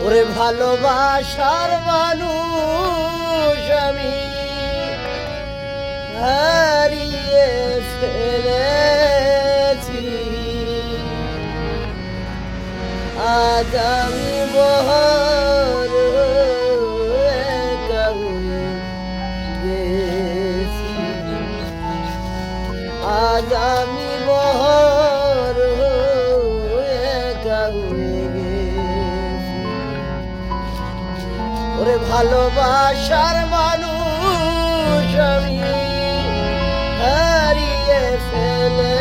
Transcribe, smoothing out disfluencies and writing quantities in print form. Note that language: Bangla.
ওরে ভালোবাসার মানুষ আমি হারিয়ে ফেলেছি। আজ আমি বড় একা হয়ে গেছি। আজ আমি বড় একা হয়ে গেছি। ওরে ভালোবাসার মানুষ আমি হারিয়ে ফেলে